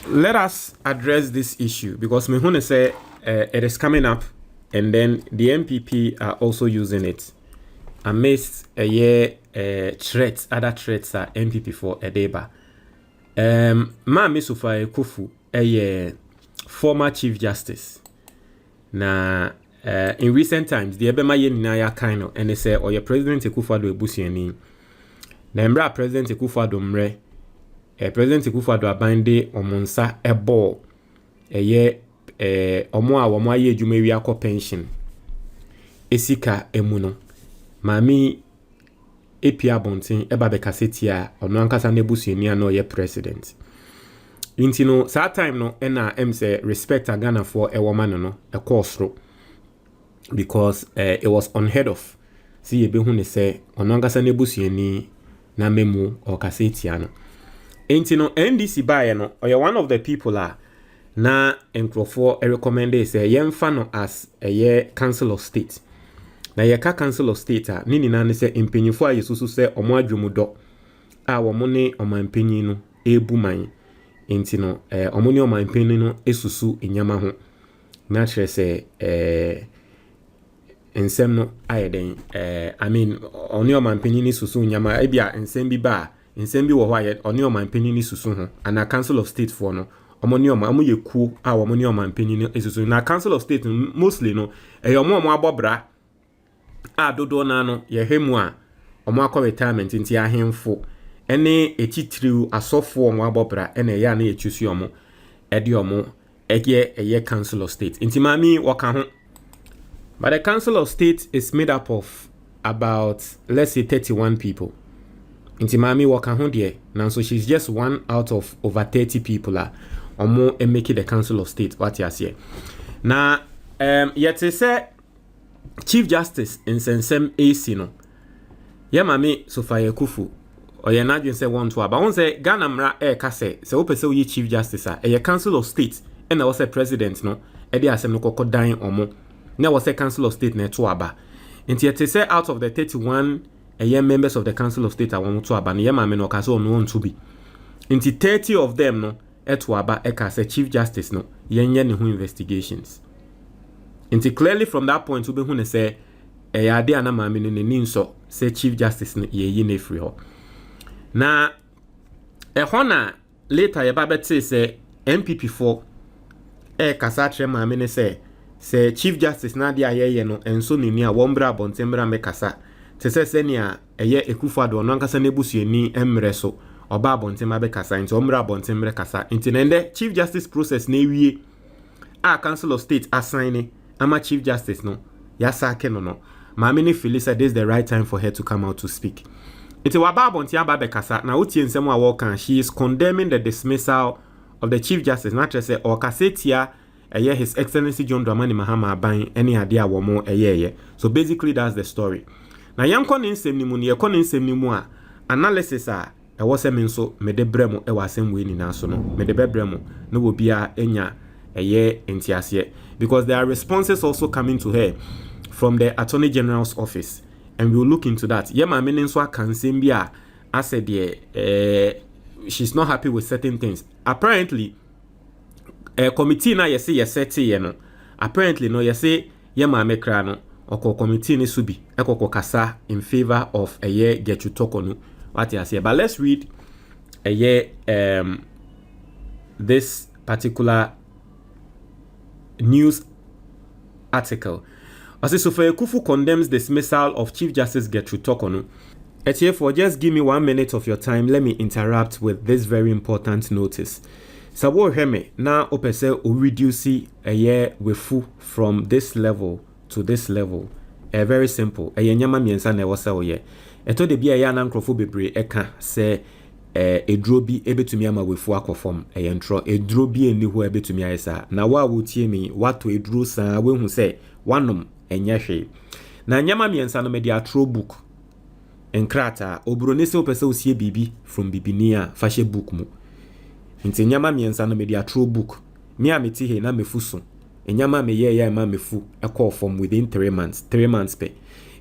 let us address this issue because me want to say it is coming up, and then the MPP are also using it amidst a year threats, other threats are MPP for a deba. Ma Sophia Akufo, a former Chief Justice. Na in recent times, the Ebema Yenina kind of, and they say, or your President Akufo-Addo ebusiani. Na mbra President Akufo-Addo mre. President Akufo-Addo abande omonsa ebo eye omo a womo aye adwuma wi akọ pension esika emuno mami epia bonten eba be kasetia ono ankasa na ebusuani na oye president intino sa time no na say respect Ghana for e woman no e course because it was unheard of see ye be hu ne say ono ankasa na ebusuani na memu o kasetia no intino NDC bae no oye one of the people na Akufo recommend say yemfa no as a year council of state na yeka council of state ni nyina ne say empenyifo ayesusu say omo adwumudo a womo ne omanpanyin no ebu man enti no omo ne omanpanyin no esusu enyama ho na kire say ensem no ayeden I mean oni omanpanyin susu enyama e bia ensem bi ba ensem bi wo ho aye oni omanpanyin susu ho ana council of state for no omonioma amuye ku a omonioma mpanyin esusu na council of state mostly no omo abobra a dodo na no ye hemu a omo akọ retirement nti ahemfo ene etitiriu asofo omo abobra ene ya na echusu omo ede omo eye council of state nti mami waka ho. But the council of state is made up of about, let's say, 31 people. Nti mami waka ho de na so she's just one out of over 30 people omo make the council of state what you say na yet say chief justice in sensem AC no ye mami Sophia Akufo oye na dwen say want to aba won say Ghana mra ka say se wo pese wo chief justice ye council of state and na wo say president no e dey asem no kokodan omo na wo say council of state na to aba nti yet say out of the 31 members of the council of state I want to aba na ye mami no ka so no want to be nti 30 of them no eto aba eka say chief justice no yenye ne ho investigations nti clearly from that point we be hu ne say ade ana maame no ni nso say chief justice no ye yi na free ho na hona later ye ba beti say MPP4 kasa tre maame ne say chief justice na dia ye no enso ni a wombra bontembra me kasa te say ne a eye Akufo-Addo no ankasa na ebusuani emre so oba abontem abe kasa nti omra abontem re kasa nti nende chief justice process na ewie a council of state assign ama chief justice no ya sake no maame ne feel said this is the right time for her to come out to speak nti waba abontem aba kasa na otie nsem a wokan she is condemning the dismissal of the chief justice na say o kasetia his excellency John Dramani Mahama aban any ade a wo mo so basically that's the story na yanko ne nsem ni mu ne yakọ ne nsem ni mu a analysis e was me nso me de bremo e wasem we ni na so no me de bebremo no wo bia enya eye entiase because there are responses also coming to her from the Attorney General's office and we will look into that. Ye ma me nso akansem bia I said she's not happy with certain things. Apparently a committee na ye say ye set ye no apparently no ye say ye ma me kra no oko committee ni subi ekoko kasa in favor of Gertrude Torkornoo. What you say, but let's read this particular news article. As Sophia Akufo condemns dismissal of Chief Justice Gertrude Torkornoo. For just give me 1 minute of your time. Let me interrupt with this very important notice. Sabo heme na opese o reduce wefu from this level to this level. Very simple. Nyama miensa na ewo se oye. Eto de bia ya na nkrofo bebre eka se edro bi ebetumi ama wefu akofom entro edro bi eni ho ebetumi ayesa na wa wotie mi wato edro sa we hu se wanom enye hwe na nyama miensa no media atro book enkrata obrone se opese osie bibi from bibinia fashe book mu nti nyama miensa no media atro book mi ameti he na mefuso enyama me ye ma mefu ekofom within 3 months pe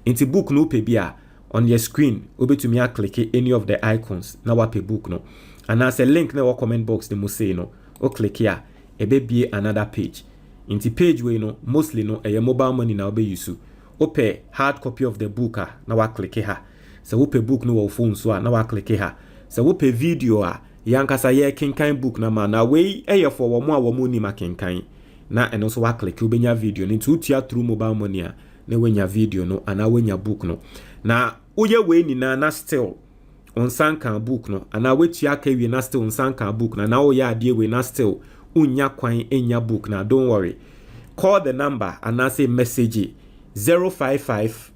nti book no pe bia on your screen obetumi click any of the icons na wape book no and as a link na wa comment box the say no o click here be another page. Into page we no mostly no a mobile money na be use. Ope hard copy of the book na wa click here. So ope book no phone so na wa click here. So ope video yankasa ye kenkan book na ma na we for wo ni ma kenkan na eno so wa click ubenya video ni to tia through mobile money na wenya video no ana wenya book no na uye we ni na still on sanka book no ana we tia ka we na still on sanka book na o ya ade we na still unya kwan enya book na don't worry, call the number and I say message 055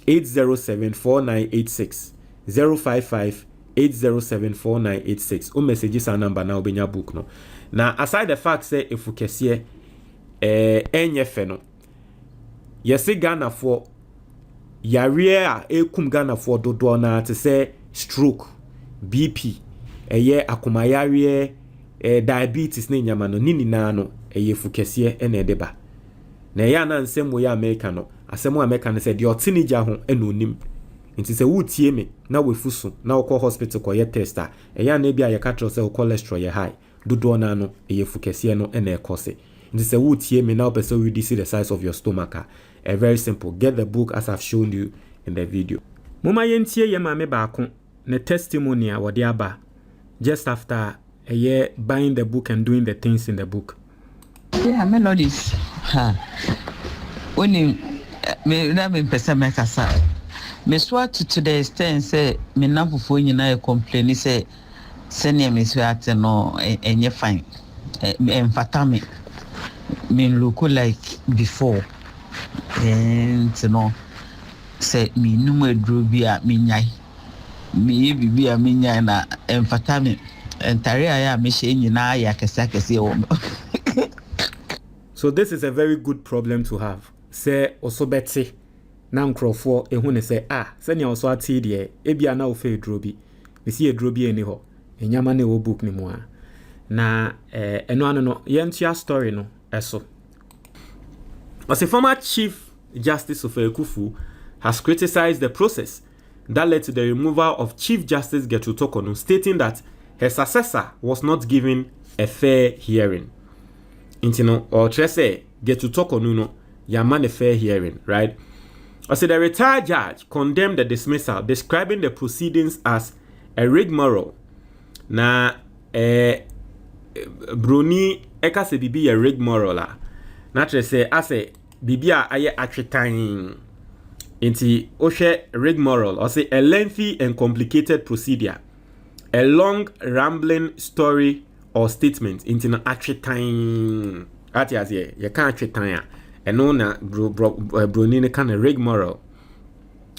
807 4986 055 807 4986 o messages our number now benya book no. Now aside the fact say if we kese enye fe no yesi Ghana for yare a ekum Ghana for dodo na te say stroke, BP, akoma yare diabetes ne nyama no nini na no fu kese ene deba na ya na nsem wo ya America no asem America no say the teenager ho enonim nti se wutie me na wefuso na wo hospital ko ye tester ya na bia ye ka tro say cholesterol ye high dodo na no fu kese no ene ekose nti se wutie me na person we see the size of your stomach very simple. Get the book as I've shown you in the video. Mama yentie ye mame baako ne testimony a wode aba just after a year buying the book and doing the things in the book. Yeah, melodies. When me na me pesa me kasa. Me swa to the extent say me na fufu nyina complain say senior me so at no enye fine. Emfata me look like before. And no say me nume drubi a me nyai. Me bibi a me nyai na emfata me. So this is a very good problem to have. Say also beti na nkrofo ehu ne say senya also ati de ebia na ofe drobi. Me see drobi eni ho. Enyama na wo book ni mu a. Na eno ano no yentia story no eso. As a former Chief Justice Sophia Akufo has criticized the process that led to the removal of Chief Justice Gertrude Torkornoo, stating that her successor was not given a fair hearing. Intino or Trese Gertrude Torkornoo no yaman a fair hearing, right? I said the retired judge condemned the dismissal, describing the proceedings as a rigmarole. Na Bruni eka se bibi a rigmarole la. Na Trese ase bibia aye atwetan. Inti oshe rigmarole or say a lengthy and complicated procedure. A long rambling story or statement into an actual time. Atias ye, you can't actually time. And no na Brunine kind of rigmarole.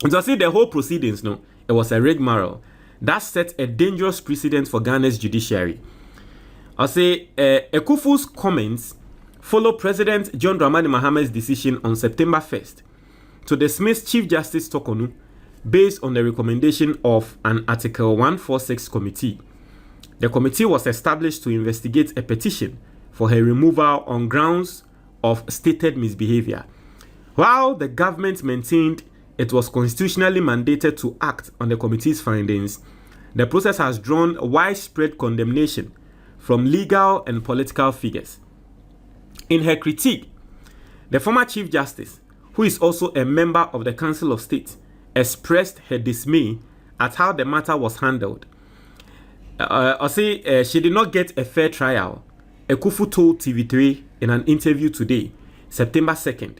And so I see the whole proceedings, no, it was a rigmarole that set a dangerous precedent for Ghana's judiciary. I say Akufo's comments follow President John Dramani Mahama's decision on September 1st to dismiss Chief Justice Torkornoo based on the recommendation of an Article 146 committee. The committee was established to investigate a petition for her removal on grounds of stated misbehavior. While the government maintained it was constitutionally mandated to act on the committee's findings, the process has drawn widespread condemnation from legal and political figures. In her critique, the former Chief Justice, who is also a member of the Council of State, expressed her dismay at how the matter was handled. She did not get a fair trial. Akufo told TV3 in an interview today, September 2nd.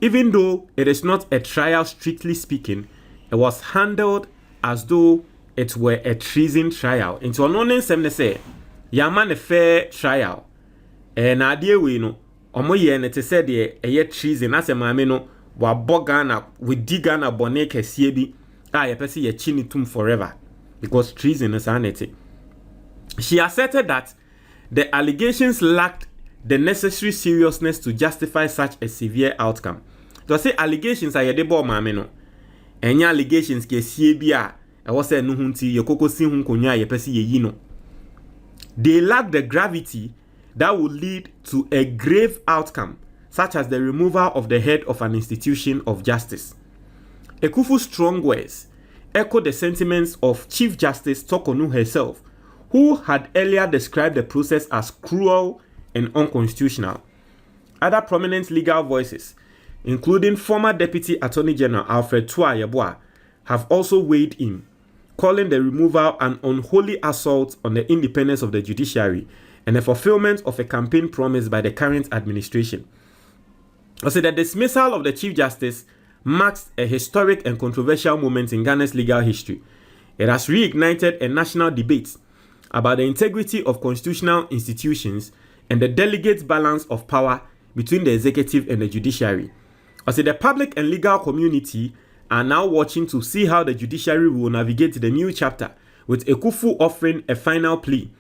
Even though it is not a trial strictly speaking, it was handled as though it were a treason trial. Into an honest say, yaman a fair trial. And idea we know, omoye and it said a treason as a mameno. Wa bogana with digana boneke siebi ye pesi ye chini tum forever because treason is anity. She asserted that the allegations lacked the necessary seriousness to justify such a severe outcome. To say allegations are yedebo mameno. Any allegations ke siebi was say no hunti ye koko si hun konya ye pesi ye yino. They lack the gravity that would lead to a grave outcome, such as the removal of the head of an institution of justice. Akufo's strong words echo the sentiments of Chief Justice Torkornoo herself, who had earlier described the process as cruel and unconstitutional. Other prominent legal voices, including former Deputy Attorney General Alfred Tua Yeboah, have also weighed in, calling the removal an unholy assault on the independence of the judiciary and a fulfillment of a campaign promise by the current administration. Also, the dismissal of the Chief Justice marks a historic and controversial moment in Ghana's legal history. It has reignited a national debate about the integrity of constitutional institutions and the delicate balance of power between the executive and the judiciary. Also, the public and legal community are now watching to see how the judiciary will navigate the new chapter, with Akufo offering a final plea.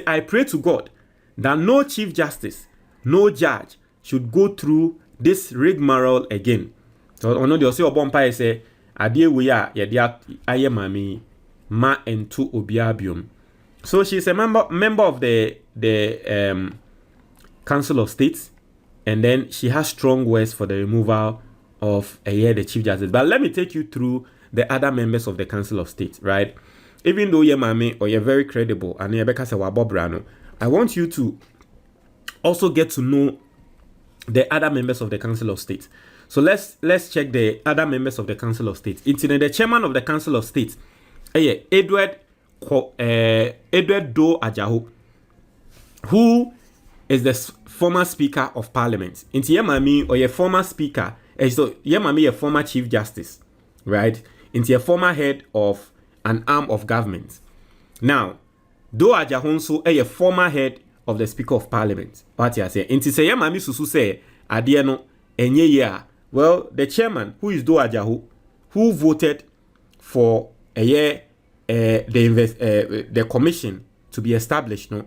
I pray to God that no Chief Justice, no judge should go through this rigmarole again. So, ono de osi obompa say adie we a ye de aye mami ma ento obiabium. So she's a member of the Council of State, and then she has strong words for the removal of the Chief Justice. But let me take you through the other members of the Council of State, right? Even though you're mami or you're very credible and you're because I want you to also get to know the other members of the Council of State. So let's check the other members of the Council of State. It's the chairman of the Council of State, Edward Do Ajaho, who is the former Speaker of Parliament. Into Yemami or your former Speaker, so Yemami a former Chief Justice, right? Into a former head of an arm of government. Now, Do Ajahonso a former head of the Speaker of Parliament. What you say? Into say Yemami Susu say Adiano enye year. Well, the chairman, who is Do Ajaho, who voted for the commission to be established, no,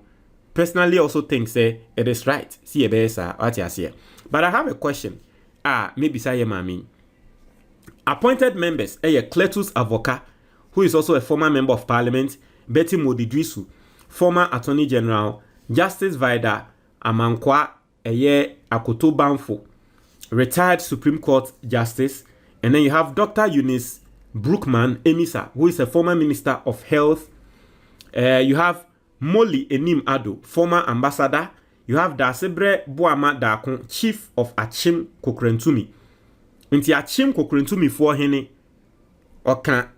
personally also thinks it is right. See what you say. But I have a question. Maybe say mami. Appointed members, Cletus Avoka, who is also a former member of Parliament, Betty Modidrisu, former Attorney General, Justice Vida Amankwa, Akoto Banfo, retired Supreme Court Justice, and then you have Dr. Eunice Brookman Emisa, who is a former Minister of Health. You have Molly Enim Ado, former ambassador. You have Dasebre Boama Dakon, Chief of Achim Kokrentumi. Inti Achim Kokrentumi for hene oka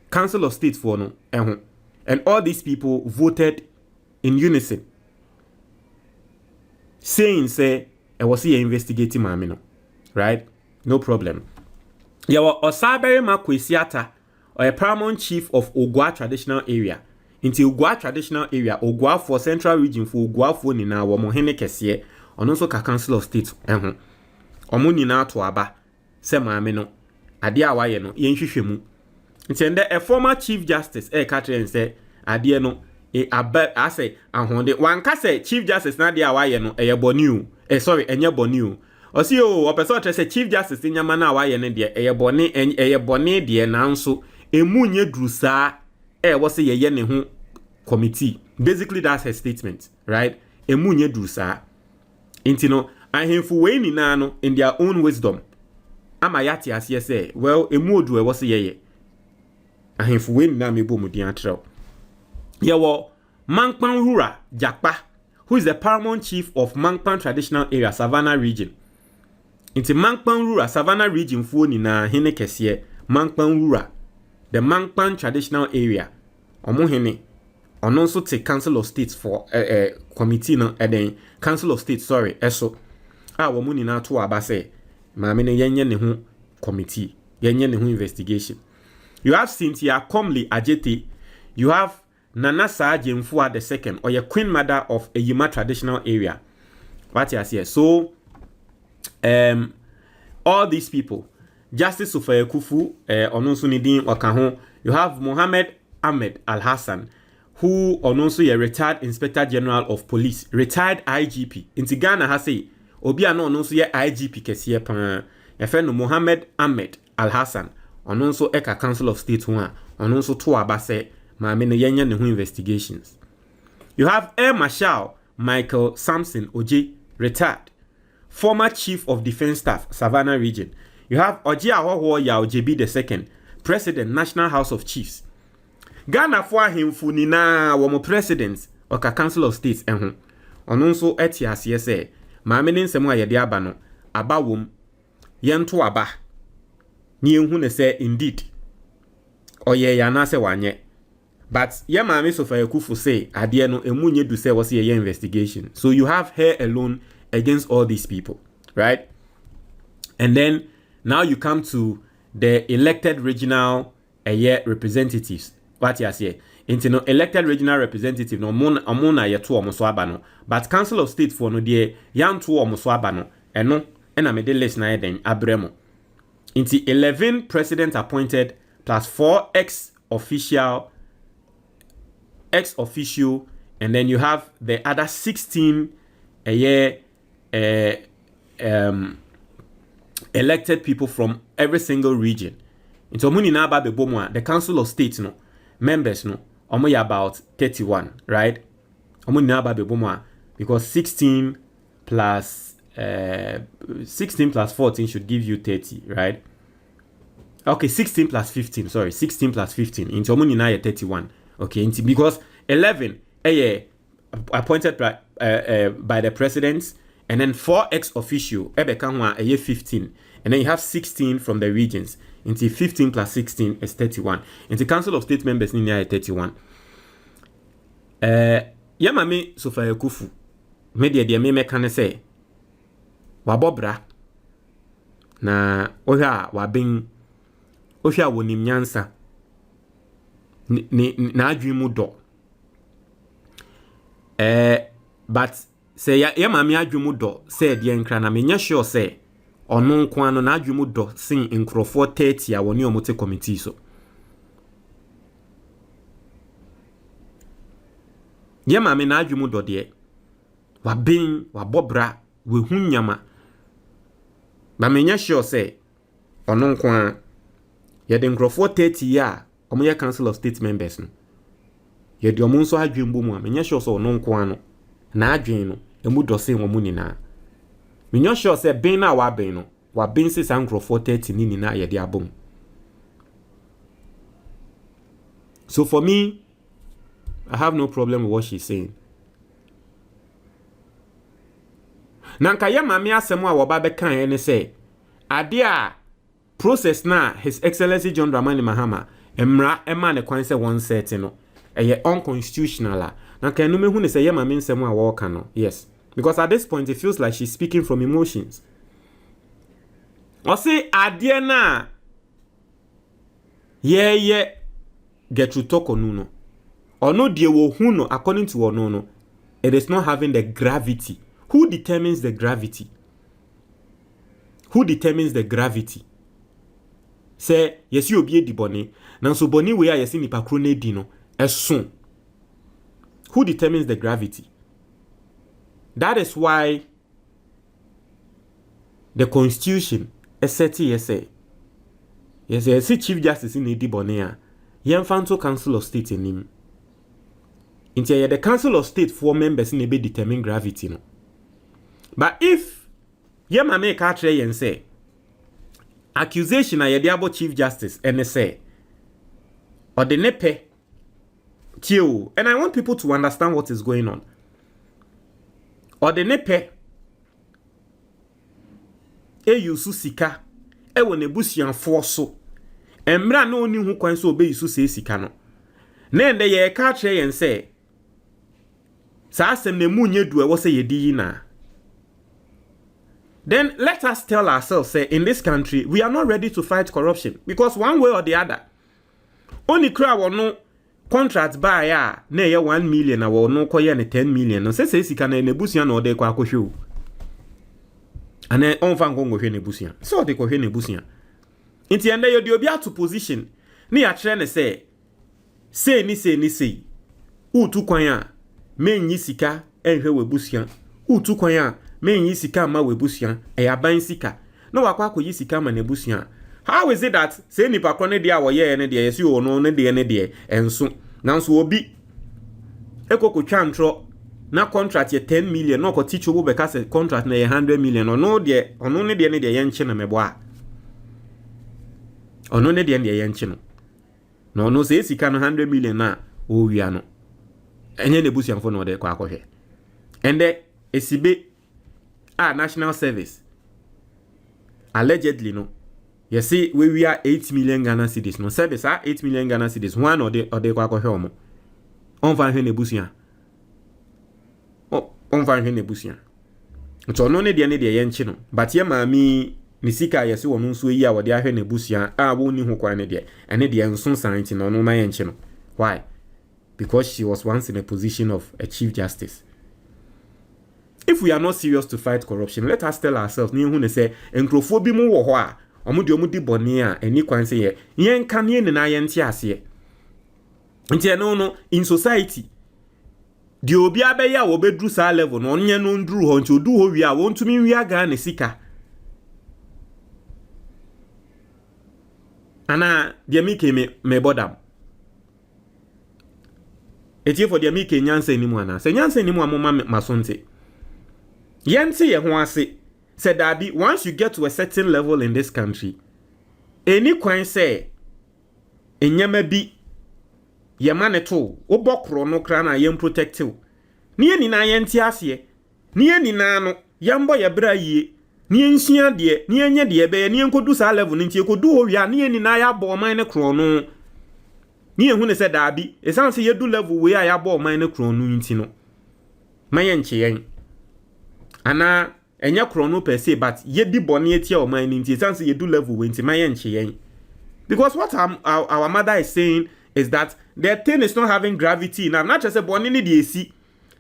Council of State for no and all these people voted in unison, saying say I was here investigating mamino, right? No problem. Yawa Osabere Makwesiata, or a paramount chief of Ogwa traditional area. Into Ogwa traditional area, Ogwa for Central Region for Ogwa for Nina, Wamohene Kessie, on also ka Council of State. Omunina to Aba, Semamino, Adia Wayeno, Yenshishemu. It's a former Chief Justice, Catherine say, Adiano, I say, and one case Chief Justice Nadia Wayeno, Bonu, Enya Bonu. Osio, or person say Chief Justice in Yamana Wayene, dear, Boni, and Boni, dear, Nanso, Emunye Drusa, was a Yene committee. Basically, that's her statement, right? Emunye Drusa. Intino, I have Fuweni Nano in their own wisdom. Amayati as ye say, well, Emudu was a ye. I have Fuweni Nami Bomudiantro. Yawo, Mankpan Rura, Jakpa, who is the paramount chief of Mankpan traditional area, Savannah region. Into Mankpan Rura, Savannah region, Funi na Hene Kessie, Mankpan Rura, the Mankpan traditional area. Omohene, on also take Council of States for a committee, no, and then Council of States, sorry, eso. Womuni na to abase, mamene yenye nehu committee, yenye nehu investigation. You have Cynthia Comley Ajete, you have Nana Saje Mfua II, or your Queen Mother of a Yuma traditional area. What you see? So, all these people, Justice Sophia Akufo, Ononsunidin Okaho, you have Mohammed Ahmed Al Hassan, who also a retired Inspector General of Police, retired IGP. In Ghana has say, Obia no also ye IGP kesiye pan. Your friend Mohammed Ahmed Al Hassan, also Eka Council of State one, also to abase, ma mene yenye nehu investigations. You have Air Marshal Michael Sampson Oje, retired, former Chief of Defense Staff, Savannah region. You have Oji Ahoho Yao JB II, President, National House of Chiefs. Ghana for ahemfo nina wo president oka council of states ehun ono nso eti ase se maame ne nsɛm a yɛde aba no aba wom yɛnto aba ni ehu ne sɛ indeed ɔyɛ ya na sɛ wanyɛ but ye maame Sophia Akufo say ade no emu nye du sɛ wɔ se yɛ investigation. So you have her alone against all these people, right? And then now you come to the elected regional representatives. What you say? Into no elected regional representative no amona ye to omo so aba no, but council of state for no de yan to omo so aba no eno na me de list na den abremo. Into 11 president appointed plus 4 ex official, and then you have the other 16 elected people from every single region. Into muni na ba be bomo the council of state no members no omo about 31, right? Omo na ba be bomo because 16 plus 14 should give you 30, right? Okay, 16 plus 15, sorry, 16 plus 15 into omo na 31. Okay, into because 11 appointed by the president, and then 4 ex officio ebeka 15, and then you have 16 from the regions. Into 15 plus 16 is 31. Into council of state members ni 31. Yamame Sophia Akufo media de me kan say wabobra na ohwa wabin ohwa wonim nyansa na adwemu do. But say yamame adwemu do say de nkra na menya sure say ono nko ano na adwemu do sin nkrofo 30 a woni omote committee so. Yamame na adwemu do de wabin wabobra we hunyama. Ba menya sure say ono nko an ye de nkrofo 30 ya omo ye council of state members no. Ye de omo nso adwembo mu a menya sure say ono nko ano na adwen no emu do sin wo mu nyina. Minyo sure say ben na wa ben no wa ben se sankrofo 30 ni na ye de abom. So for me, I have no problem with what she's saying. Nanka ye mame asem a wo ba be kan ene say ade a process na His Excellency John Dramani Mahama emra ema ne kwan say one set no eye unconstitutional. Nanka enu mehu ne say ye mame nsem a wo ka no. Yes. Because at this point, it feels like she's speaking from emotions. Or say, adie na ye Gertrude Torkornoo no. Or no die wo hu no according to ono no. It is not having the gravity. Who determines the gravity? Who determines the gravity? Say, yes, you obi di boni. Nanso boni we a yesi nipa kro na di no. Eson. Who determines the gravity? That is why the Constitution is set yes, Chief Justice in the Bonea, Yanfanto Council of State in him. Into the Council of State 4 members in a bit determine gravity. No? But if Yama make a tray and say, accusation a diabo Chief Justice and say, or the nepe, tio, and I want people to understand what is going on. Or the nepe yusu sika won ebusuanfo so emra na oni hu kwan so be yusu se sika no na ende ye ka kire yen se sa asem na mu nyedu wo se yedi yi na. Then let us tell ourselves say in this country we are not ready to fight corruption because one way or the other only cry wono contract buy ya na ye 1 million na wo no koye ne 10 million no se sika na nebusia na ode kwa akohwe ane onfa ngongohwe nebusia so ode kohwe nebusia nti ende yo de obi ato position na ya kire ne say ni utu kwan a menyi sika enhwe webusia utu kwan a menyi sika ma webusia eyaban sika na wakwa akoyi sika ma nebusia. How is it that say nipa kro ne de a wo ye ne de yesi wo no ne de enso nanso obi ekokotwa ntro na contract ye 10 million no ko ticho bo beka se contract na ye 100 million ono ne de ye nche na mebo a ono ne de ye nche no no no say sika no 100 million na o wia no enye ne busuamfo no de kwa akohwe ende esibe national service allegedly no you see we are 8 million Ghana cedis no service 8 million Ghana cedis one or de kwa akohwe omo on va hwe ne busua on va hwe ne busua nto no ne de ye nchi no but ye maami ni sika yesi wonu nso yi a wode ahwe ne busua woni ho kwa ne de ene de nso santi no no ma ye nchi no why because she was once in a position of a chief justice. If we are not serious to fight corruption, let us tell ourselves ni hu ne say enkrofo bi mu wo ho a omudi boni a eni kwan se ye yen kan ye ne na ye nti ase nti no in society di obi abeya wo bedru sa level no onye no ndru ho nti odu ho wi a wontumi wi aga na sika ana dia mi ke me bodam eti for dia mi ke nyansa ni mu ana se nyansa ni mu amoma masonte yente ye ho ase said that once you get to a certain level in this country, any kwan say enyama bi ye maneto obokro no kra na ye protective ne ni na ye nti ase ne ni na no yambo ye bra yie ne nhia de ne enye de be ne enkodu sa level nti ekodu ho wia ne ni na ya bo man ne kro no ne ehu ne said that e san se ye du level we ya bo man ne kro no nti no maye nche yen ana enya krono per se but ye di boni etia o man nti sanse ye do level we nti maye nche yen because what our mother is saying is that the thing is not having gravity now not just say boni ni de esi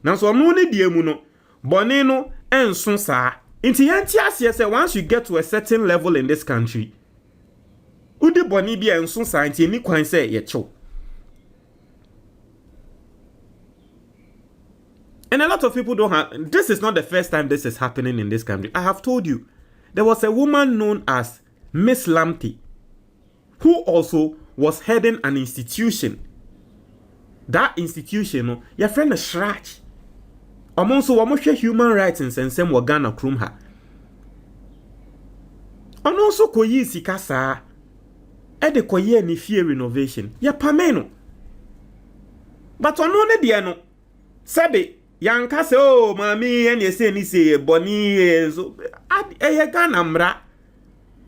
na so no ni de emu no boni no enso saa nti yen ti ase say once you get to a certain level in this country udi boni bi enso saa nti ni kwan say ye chew. And a lot of people don't have... This is not the first time this is happening in this country. I have told you. There was a woman known as Miss Lamptey, who also was heading an institution. That institution, your friend is Shrach. Also, we human rights in Sensem Wagana Krumha. And also, koyi sikasa. Ede koye ni fear renovation. Ya pameno. But onone diano. Sabe... Yanka se o mami ene se ni se boni so eye Ghana mra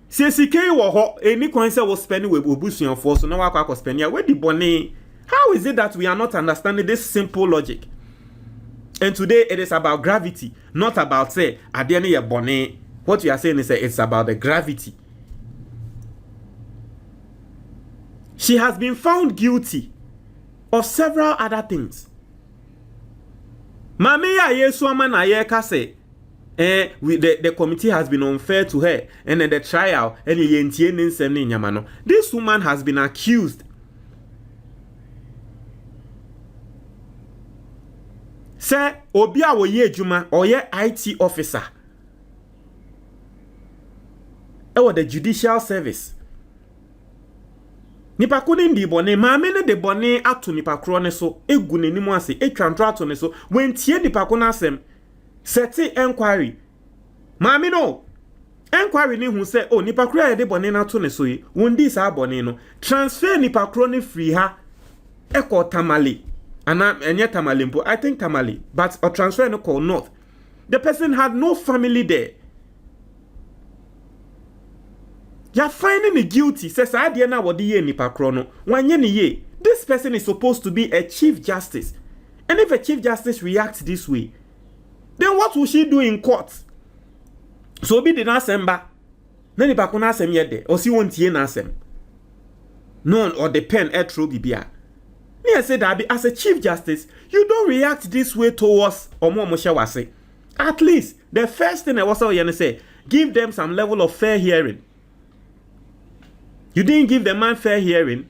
se sike wo ho eni kwan se wo spend we obusuan for so na wa kwa spend ya we di boni. How is it that we are not understanding this simple logic? And today it is about gravity, not about say ade ne ye boni. What we are saying is that it's about the gravity. She has been found guilty of several other things. Mami ya yesu ama na ye ka say the committee has been unfair to her and the trial and ye ntie ne nsem ne nyama no. This woman has been accused. Say obi a wo ye adwuma or ye IT officer. The judicial service. Nipa ko ndi bone maame ne de bone ato nipa kro ne so egu nenimu ase etwantro ato ne so wentie nipa ko na asem seti enquiry maame no enquiry ni hu se o nipa kro ya de bone na ato ne so yi wondi sa bone no transfer nipa kro ne free ha eko Tamale ana enye Tamale mpo I think Tamale but a transfer no call north. The person had no family there. You're finding me guilty. Says I didn't know what the year nipa krono. This person is supposed to be a chief justice. And if a chief justice reacts this way, then what will she do in court? So be the nasemba. Then nipa kona asem yede. Or si won't ye nasem. None or the pen etro bibia. Me say that as a chief justice, you don't react this way towards Omo Moshawase. At least the first thing I was say, give them some level of fair hearing. You didn't give the man fair hearing.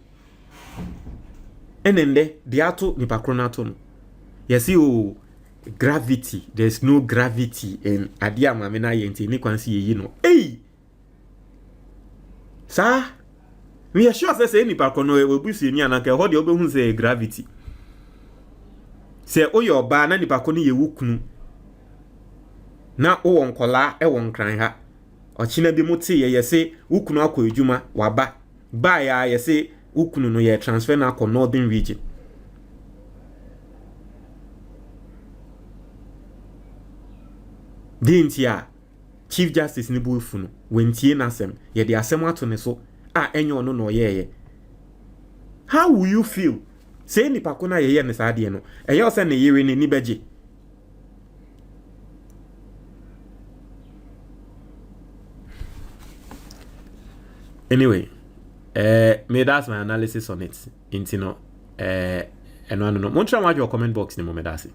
And then the ato nipa kronato. You see, oh, gravity. There's no gravity in adia mamena yenti ni kwansi ye no. Hey! Sir, we are sure say nipa krono we busi ni anaka ho de obehu say gravity. Say oyo ba na nipa krono ye wukunu. Na o wonkola e won kran ha. Ochina bi muti ye se wukunu akọ edwuma waba ba ya ye se ukunu no ye transfer na akọ northern region. Dintia Chief Justice ni bu funu wentie nasem ye de asem ato ne so enye ono no ye. How will you feel? Say nipa ko na ye ne saa de no. Eye o se ne yere ni beje. Anyway, that's my analysis on it. Intino, no. Montra your comment box ni mo medasi.